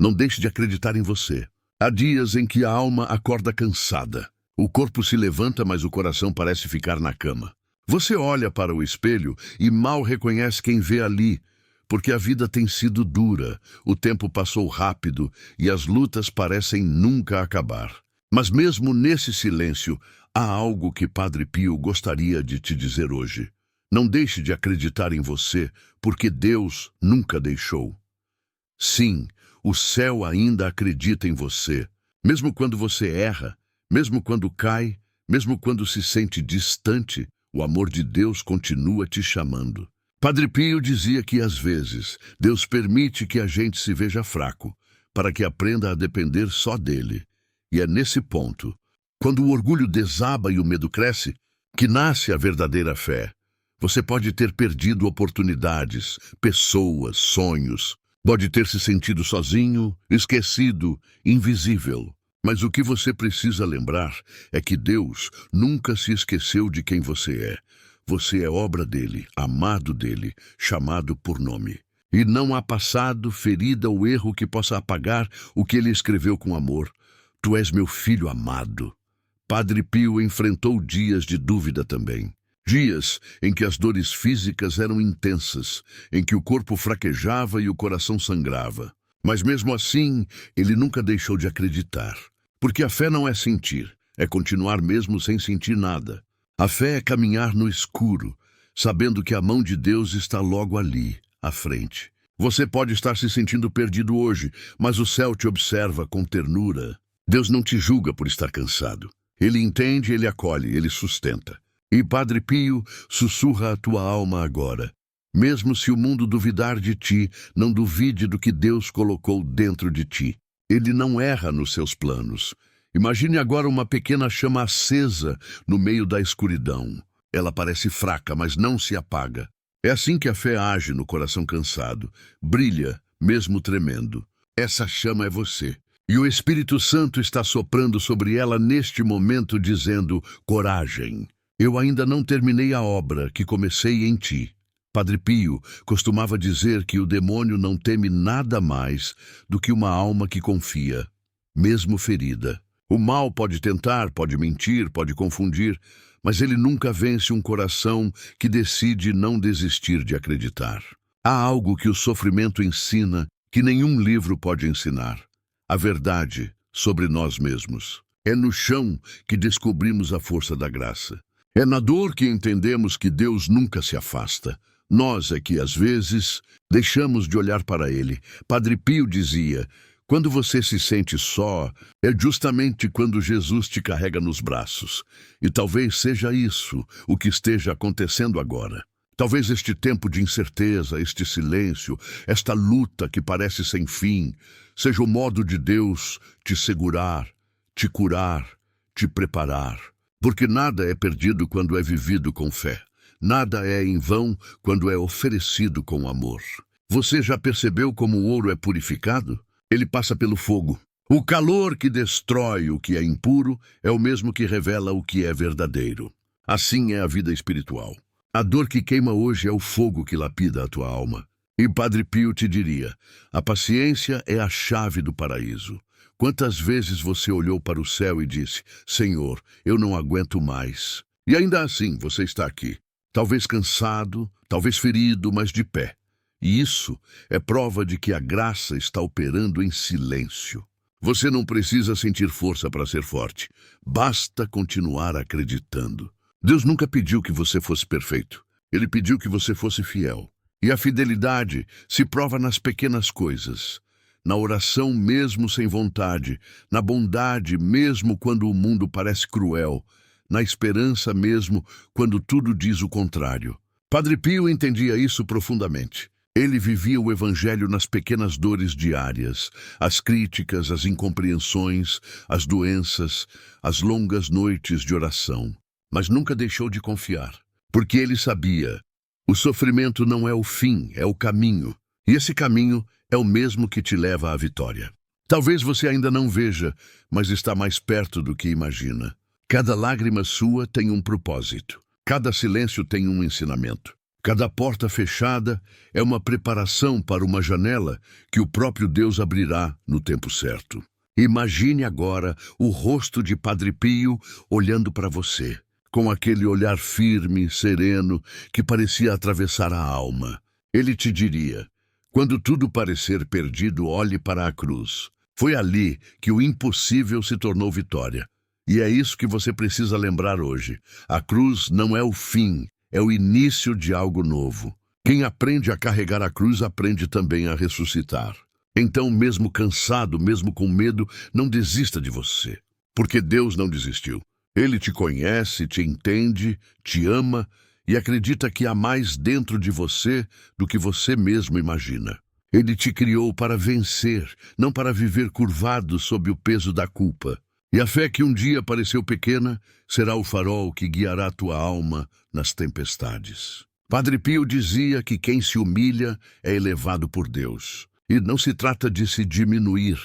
Não deixe de acreditar em você. Há dias em que a alma acorda cansada. O corpo se levanta, mas o coração parece ficar na cama. Você olha para o espelho e mal reconhece quem vê ali, porque a vida tem sido dura, o tempo passou rápido e as lutas parecem nunca acabar. Mas mesmo nesse silêncio, há algo que Padre Pio gostaria de te dizer hoje. Não deixe de acreditar em você, porque Deus nunca deixou. Sim, o céu ainda acredita em você, mesmo quando você erra, mesmo quando cai, mesmo quando se sente distante, o amor de Deus continua te chamando. Padre Pio dizia que, às vezes, Deus permite que a gente se veja fraco, para que aprenda a depender só dele. E é nesse ponto, quando o orgulho desaba e o medo cresce, que nasce a verdadeira fé. Você pode ter perdido oportunidades, pessoas, sonhos. Pode ter se sentido sozinho, esquecido, invisível. Mas o que você precisa lembrar é que Deus nunca se esqueceu de quem você é. Você é obra dele, amado dele, chamado por nome. E não há passado, ferida ou erro que possa apagar o que ele escreveu com amor. Tu és meu filho amado. Padre Pio enfrentou dias de dúvida também. Dias em que as dores físicas eram intensas, em que o corpo fraquejava e o coração sangrava. Mas mesmo assim, ele nunca deixou de acreditar. Porque a fé não é sentir, é continuar mesmo sem sentir nada. A fé é caminhar no escuro, sabendo que a mão de Deus está logo ali, à frente. Você pode estar se sentindo perdido hoje, mas o céu te observa com ternura. Deus não te julga por estar cansado. Ele entende, ele acolhe, ele sustenta. E Padre Pio sussurra a tua alma agora. Mesmo se o mundo duvidar de ti, não duvide do que Deus colocou dentro de ti. Ele não erra nos seus planos. Imagine agora uma pequena chama acesa no meio da escuridão. Ela parece fraca, mas não se apaga. É assim que a fé age no coração cansado. Brilha, mesmo tremendo. Essa chama é você. E o Espírito Santo está soprando sobre ela neste momento, dizendo: coragem. Eu ainda não terminei a obra que comecei em ti. Padre Pio costumava dizer que o demônio não teme nada mais do que uma alma que confia, mesmo ferida. O mal pode tentar, pode mentir, pode confundir, mas ele nunca vence um coração que decide não desistir de acreditar. Há algo que o sofrimento ensina que nenhum livro pode ensinar: a verdade sobre nós mesmos. É no chão que descobrimos a força da graça. É na dor que entendemos que Deus nunca se afasta. Nós é que, às vezes, deixamos de olhar para Ele. Padre Pio dizia: quando você se sente só, é justamente quando Jesus te carrega nos braços. E talvez seja isso o que esteja acontecendo agora. Talvez este tempo de incerteza, este silêncio, esta luta que parece sem fim, seja o modo de Deus te segurar, te curar, te preparar. Porque nada é perdido quando é vivido com fé. Nada é em vão quando é oferecido com amor. Você já percebeu como o ouro é purificado? Ele passa pelo fogo. O calor que destrói o que é impuro é o mesmo que revela o que é verdadeiro. Assim é a vida espiritual. A dor que queima hoje é o fogo que lapida a tua alma. E Padre Pio te diria: a paciência é a chave do paraíso. Quantas vezes você olhou para o céu e disse: Senhor, eu não aguento mais. E ainda assim você está aqui. Talvez cansado, talvez ferido, mas de pé. E isso é prova de que a graça está operando em silêncio. Você não precisa sentir força para ser forte. Basta continuar acreditando. Deus nunca pediu que você fosse perfeito. Ele pediu que você fosse fiel. E a fidelidade se prova nas pequenas coisas. Na oração mesmo sem vontade. Na bondade mesmo quando o mundo parece cruel. Na esperança mesmo quando tudo diz o contrário. Padre Pio entendia isso profundamente. Ele vivia o Evangelho nas pequenas dores diárias, as críticas, as incompreensões, as doenças, as longas noites de oração. Mas nunca deixou de confiar, porque ele sabia: o sofrimento não é o fim, é o caminho. E esse caminho é o mesmo que te leva à vitória. Talvez você ainda não veja, mas está mais perto do que imagina. Cada lágrima sua tem um propósito. Cada silêncio tem um ensinamento. Cada porta fechada é uma preparação para uma janela que o próprio Deus abrirá no tempo certo. Imagine agora o rosto de Padre Pio olhando para você, com aquele olhar firme, sereno, que parecia atravessar a alma. Ele te diria: quando tudo parecer perdido, olhe para a cruz. Foi ali que o impossível se tornou vitória. E é isso que você precisa lembrar hoje. A cruz não é o fim, é o início de algo novo. Quem aprende a carregar a cruz aprende também a ressuscitar. Então, mesmo cansado, mesmo com medo, não desista de você. Porque Deus não desistiu. Ele te conhece, te entende, te ama e acredita que há mais dentro de você do que você mesmo imagina. Ele te criou para vencer, não para viver curvado sob o peso da culpa. E a fé que um dia pareceu pequena será o farol que guiará tua alma nas tempestades. Padre Pio dizia que quem se humilha é elevado por Deus. E não se trata de se diminuir,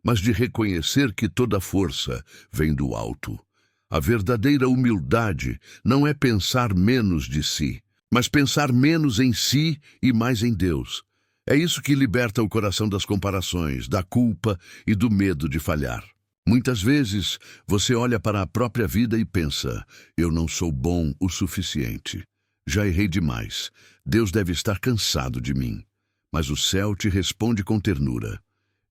mas de reconhecer que toda força vem do alto. A verdadeira humildade não é pensar menos de si, mas pensar menos em si e mais em Deus. É isso que liberta o coração das comparações, da culpa e do medo de falhar. Muitas vezes você olha para a própria vida e pensa: eu não sou bom o suficiente. Já errei demais. Deus deve estar cansado de mim. Mas o céu te responde com ternura: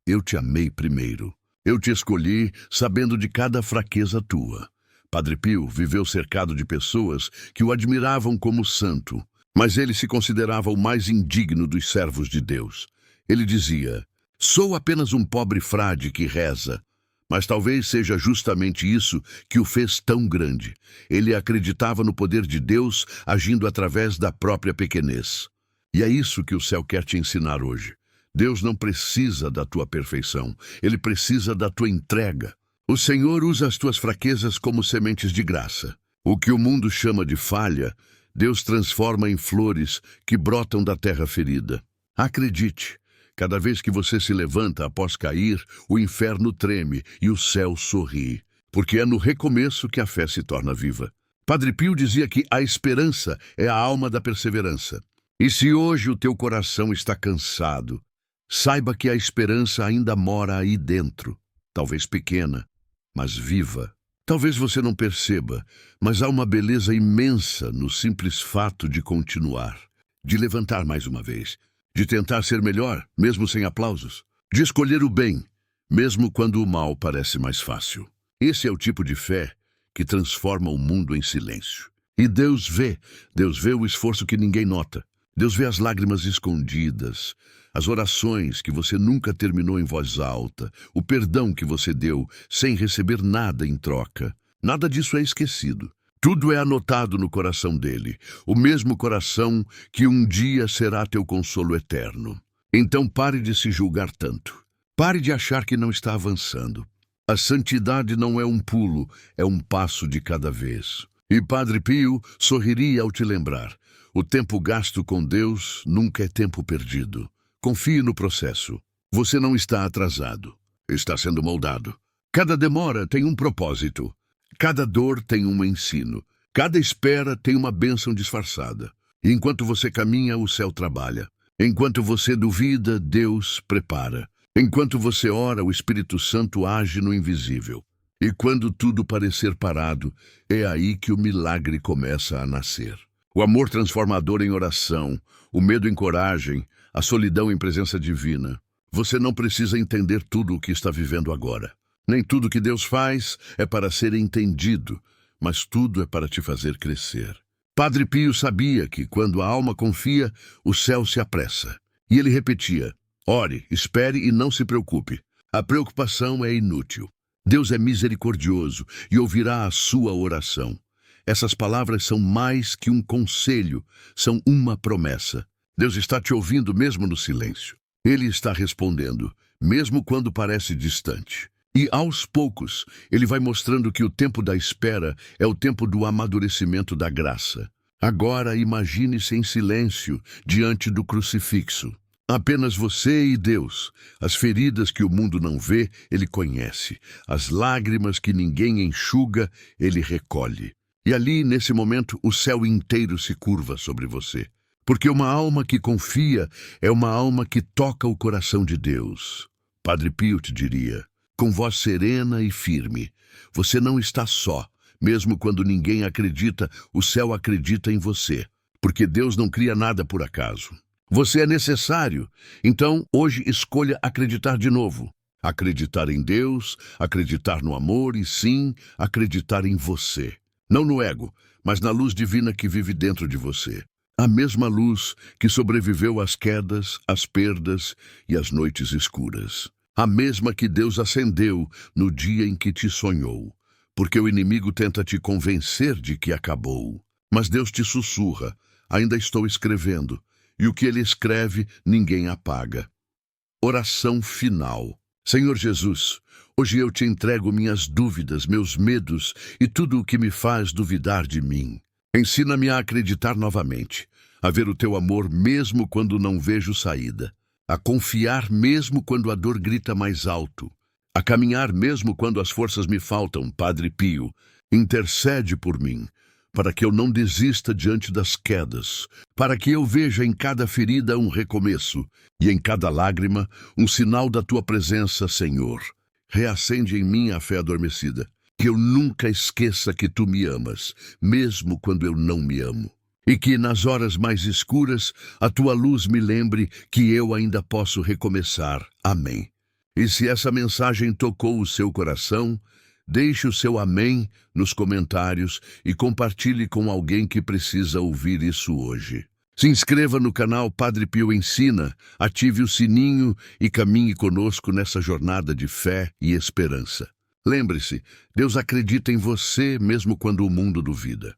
eu te amei primeiro. Eu te escolhi sabendo de cada fraqueza tua. Padre Pio viveu cercado de pessoas que o admiravam como santo, mas ele se considerava o mais indigno dos servos de Deus. Ele dizia: sou apenas um pobre frade que reza. Mas talvez seja justamente isso que o fez tão grande. Ele acreditava no poder de Deus agindo através da própria pequenez. E é isso que o céu quer te ensinar hoje. Deus não precisa da tua perfeição, Ele precisa da tua entrega. O Senhor usa as tuas fraquezas como sementes de graça. O que o mundo chama de falha, Deus transforma em flores que brotam da terra ferida. Acredite, cada vez que você se levanta após cair, o inferno treme e o céu sorri, porque é no recomeço que a fé se torna viva. Padre Pio dizia que a esperança é a alma da perseverança. E se hoje o teu coração está cansado, saiba que a esperança ainda mora aí dentro, talvez pequena, mas viva. Talvez você não perceba, mas há uma beleza imensa no simples fato de continuar, de levantar mais uma vez, de tentar ser melhor, mesmo sem aplausos, de escolher o bem, mesmo quando o mal parece mais fácil. Esse é o tipo de fé que transforma o mundo em silêncio. E Deus vê o esforço que ninguém nota. Deus vê as lágrimas escondidas, as orações que você nunca terminou em voz alta, o perdão que você deu sem receber nada em troca. Nada disso é esquecido. Tudo é anotado no coração dele, o mesmo coração que um dia será teu consolo eterno. Então pare de se julgar tanto. Pare de achar que não está avançando. A santidade não é um pulo, é um passo de cada vez. E Padre Pio sorriria ao te lembrar: o tempo gasto com Deus nunca é tempo perdido. Confie no processo. Você não está atrasado. Está sendo moldado. Cada demora tem um propósito. Cada dor tem um ensino. Cada espera tem uma bênção disfarçada. Enquanto você caminha, o céu trabalha. Enquanto você duvida, Deus prepara. Enquanto você ora, o Espírito Santo age no invisível. E quando tudo parecer parado, é aí que o milagre começa a nascer. O amor transformador em oração, o medo em coragem, a solidão em presença divina. Você não precisa entender tudo o que está vivendo agora. Nem tudo que Deus faz é para ser entendido, mas tudo é para te fazer crescer. Padre Pio sabia que, quando a alma confia, o céu se apressa. E ele repetia: ore, espere e não se preocupe. A preocupação é inútil. Deus é misericordioso e ouvirá a sua oração. Essas palavras são mais que um conselho, são uma promessa. Deus está te ouvindo mesmo no silêncio. Ele está respondendo, mesmo quando parece distante. E, aos poucos, ele vai mostrando que o tempo da espera é o tempo do amadurecimento da graça. Agora, imagine-se em silêncio, diante do crucifixo. Apenas você e Deus. As feridas que o mundo não vê, Ele conhece. As lágrimas que ninguém enxuga, Ele recolhe. E ali, nesse momento, o céu inteiro se curva sobre você. Porque uma alma que confia é uma alma que toca o coração de Deus. Padre Pio te diria, com voz serena e firme, você não está só. Mesmo quando ninguém acredita, o céu acredita em você, porque Deus não cria nada por acaso. Você é necessário, então hoje escolha acreditar de novo. Acreditar em Deus, acreditar no amor e sim, acreditar em você. Não no ego, mas na luz divina que vive dentro de você. A mesma luz que sobreviveu às quedas, às perdas e às noites escuras. A mesma que Deus acendeu no dia em que te sonhou. Porque o inimigo tenta te convencer de que acabou. Mas Deus te sussurra, ainda estou escrevendo, e o que ele escreve ninguém apaga. Oração final. Senhor Jesus, hoje eu te entrego minhas dúvidas, meus medos e tudo o que me faz duvidar de mim. Ensina-me a acreditar novamente, a ver o teu amor mesmo quando não vejo saída, a confiar mesmo quando a dor grita mais alto, a caminhar mesmo quando as forças me faltam. Padre Pio, intercede por mim, para que eu não desista diante das quedas, para que eu veja em cada ferida um recomeço e em cada lágrima um sinal da tua presença, Senhor. Reacende em mim a fé adormecida, que eu nunca esqueça que tu me amas, mesmo quando eu não me amo. E que nas horas mais escuras a tua luz me lembre que eu ainda posso recomeçar. Amém. E se essa mensagem tocou o seu coração, deixe o seu amém nos comentários e compartilhe com alguém que precisa ouvir isso hoje. Se inscreva no canal Padre Pio Ensina, ative o sininho e caminhe conosco nessa jornada de fé e esperança. Lembre-se, Deus acredita em você mesmo quando o mundo duvida.